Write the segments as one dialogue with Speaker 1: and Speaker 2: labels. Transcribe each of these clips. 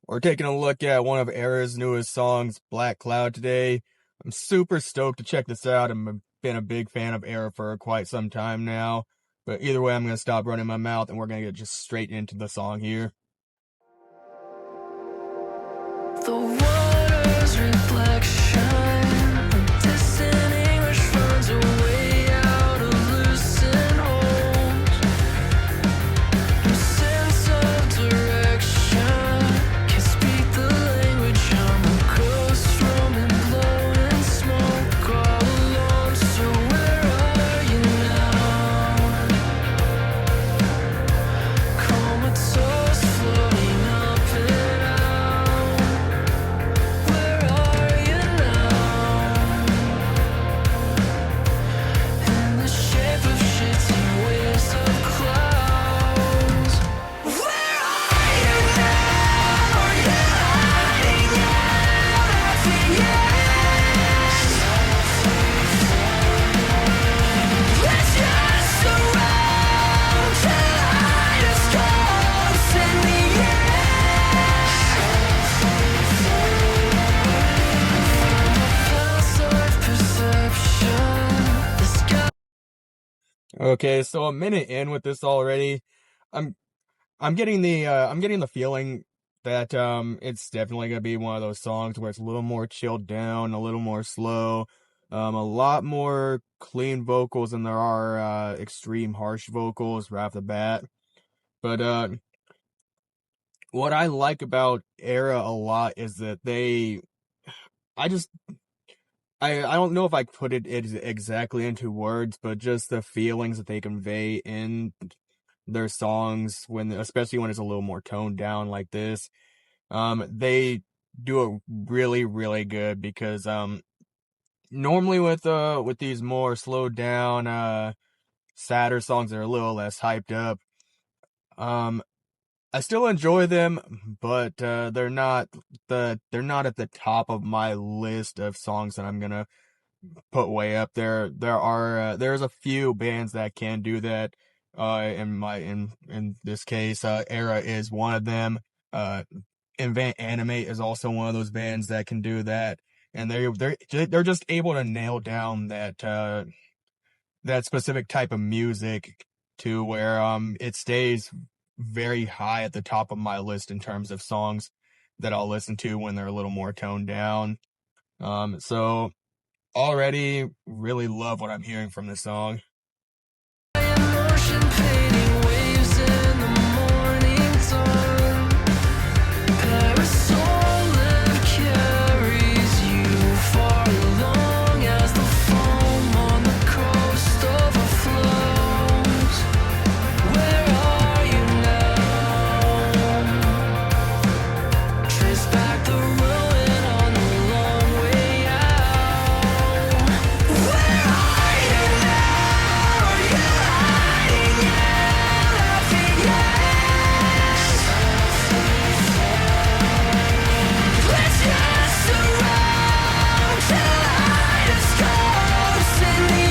Speaker 1: We're taking a look at one of Erra's newest songs, Black Cloud, today. I'm super stoked to check this out. I've been a big fan of Erra for quite some time now. But either way, I'm going to stop running my mouth and we're going to get just straight into the song here.
Speaker 2: The water's reflection, a distant English finds a way out of loosened holes. No sense of direction, can't speak the language. I'm a ghost roaming, blowing smoke all alone. So where are you now? Comatose, floating up and out. Where are you now? In the shape of shitty waves of clouds. Where are you now? Are you hiding out at the end? Let's just surround kaleidoscopes in the passive perception. The sky.
Speaker 1: Okay, so a minute in with this already. I'm I'm getting the feeling that it's definitely gonna be one of those songs where it's a little more chilled down, a little more slow, a lot more clean vocals than there are extreme harsh vocals right off the bat. But what I like about Erra a lot is that I just I don't know if I put it exactly into words, but just the feelings that they convey in their songs especially when it's a little more toned down like this. They do it really, really good because normally with these more slowed down, sadder songs that are a little less hyped up, um, I still enjoy them, but they're not at the top of my list of songs that I'm gonna put way up there. There's a few bands that can do that. In this case, Erra is one of them. Uh, Invent Animate is also one of those bands that can do that, and they're just able to nail down that specific type of music to where it stays very high at the top of my list in terms of songs that I'll listen to when they're a little more toned down. So already really love what I'm hearing from this song.
Speaker 2: Emotion painting waves in the morning sun. Parasol lift carries you far along as the foam on the coast overflows. Where are you now? Trace back the ruin on the long way out. Where are you now? Are you hiding out at the end? Let's just surround kaleidoscopes in the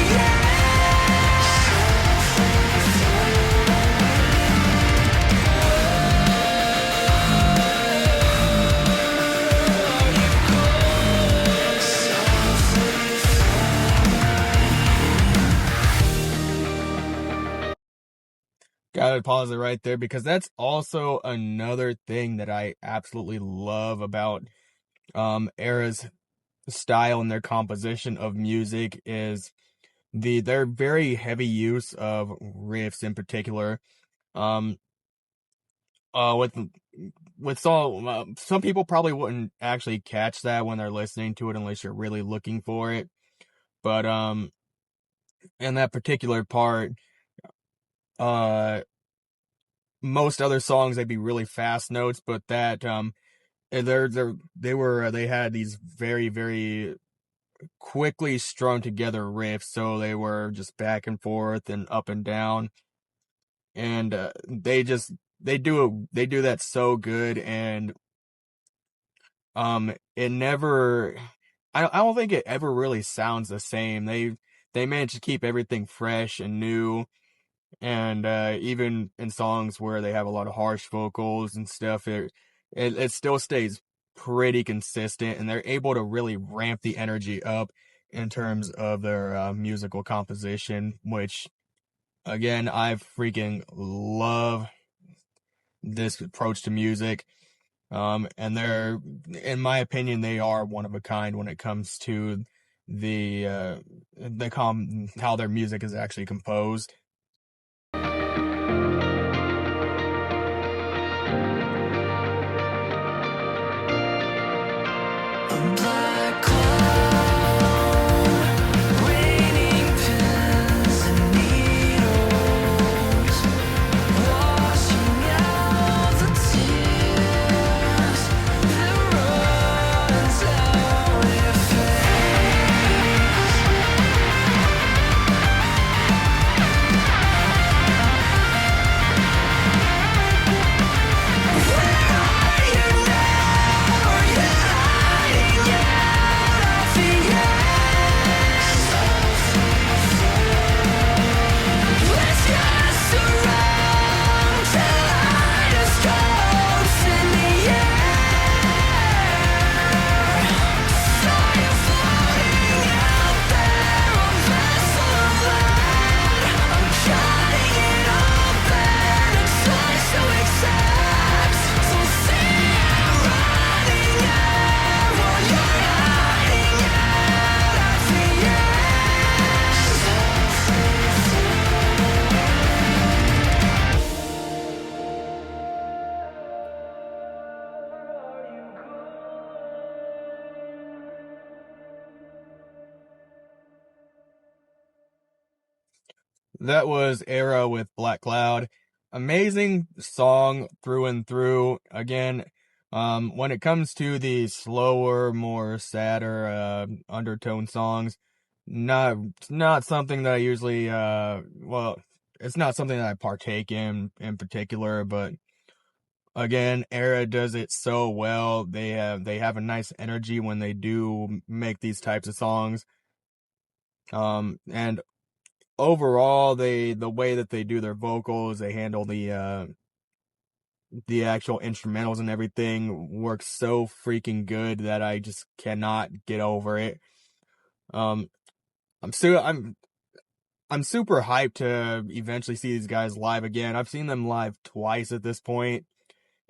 Speaker 1: Gotta pause it right there because that's also another thing that I absolutely love about Era's style and their composition of music is their very heavy use of riffs in particular. Um with some people probably wouldn't actually catch that when they're listening to it unless you're really looking for it. But in that particular part, uh most other songs they'd be really fast notes, but that they had these very, very quickly strung together riffs, so they were just back and forth and up and down, and they do that so good, and it never I don't think it ever really sounds the same. They managed to keep everything fresh and new. And even in songs where they have a lot of harsh vocals and stuff, it still stays pretty consistent, and they're able to really ramp the energy up in terms of their musical composition, which again, I freaking love this approach to music. And they're, in my opinion, they are one of a kind when it comes to how their music is actually composed.
Speaker 2: Black cloud, raining pins and needles, washing out the tears that run down your face. Where are you now? Are you hiding out of the let's just around kaleidoscopes in the air. Saw you floating out there, a vessel of land. I'm cutting it open and trying to accept. So see it running out while you're hiding out of the
Speaker 1: That was Erra with Black Cloud. Amazing song through and through. Again, when it comes to the slower, more sadder, undertone songs, not something that I usually, well, it's not something that I partake in particular, but again, Erra does it so well. They have a nice energy when they do make these types of songs. And overall, the way that they do their vocals, they handle the actual instrumentals and everything works so freaking good that I just cannot get over it. Um, I'm so I'm super hyped to eventually see these guys live again. I've seen them live twice at this point,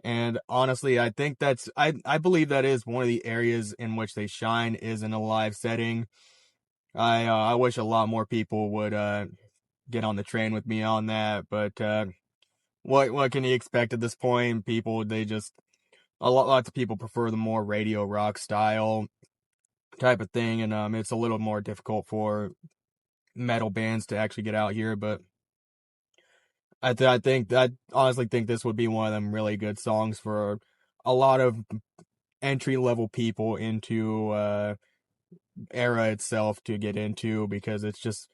Speaker 1: and honestly, I think I believe that is one of the areas in which they shine is in a live setting. I wish a lot more people would get on the train with me on that, but what can you expect at this point? People, they just lots of people prefer the more radio rock style type of thing, and it's a little more difficult for metal bands to actually get out here. But I honestly think this would be one of them really good songs for a lot of entry level people into Erra itself to get into, because it's just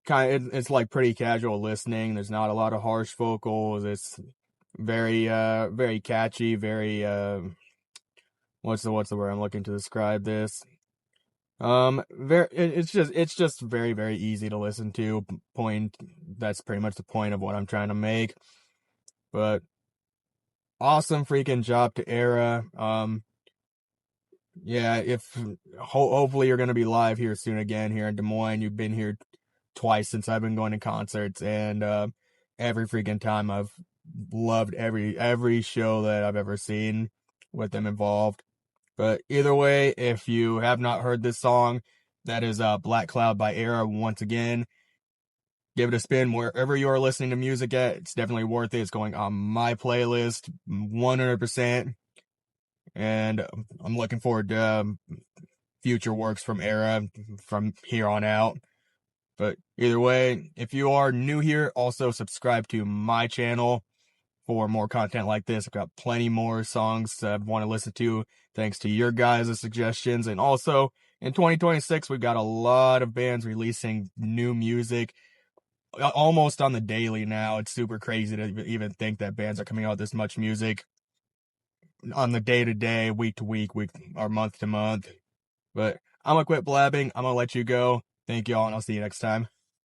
Speaker 1: it's like pretty casual listening. There's not a lot of harsh vocals. It's very catchy, very what's the word I'm looking to describe this? It's just very easy to listen to. Point That's pretty much the point of what I'm trying to make. But awesome freaking job to Erra. Yeah, if hopefully you're gonna be live here soon again here in Des Moines. You've been here twice since I've been going to concerts, and every freaking time I've loved every show that I've ever seen with them involved. But either way, if you have not heard this song, that is Black Cloud by Erra. Once again, give it a spin wherever you are listening to music at. It's definitely worth it. It's going on my playlist 100%. And I'm looking forward to future works from Erra from here on out. But either way, if you are new here, also subscribe to my channel for more content like this. I've got plenty more songs I want to listen to thanks to your guys' suggestions. And also, in 2026, we've got a lot of bands releasing new music almost on the daily now. It's super crazy to even think that bands are coming out with this much music on the day to day, week to week, or month to month. But I'm gonna quit blabbing. I'm gonna let you go. Thank y'all, and I'll see you next time.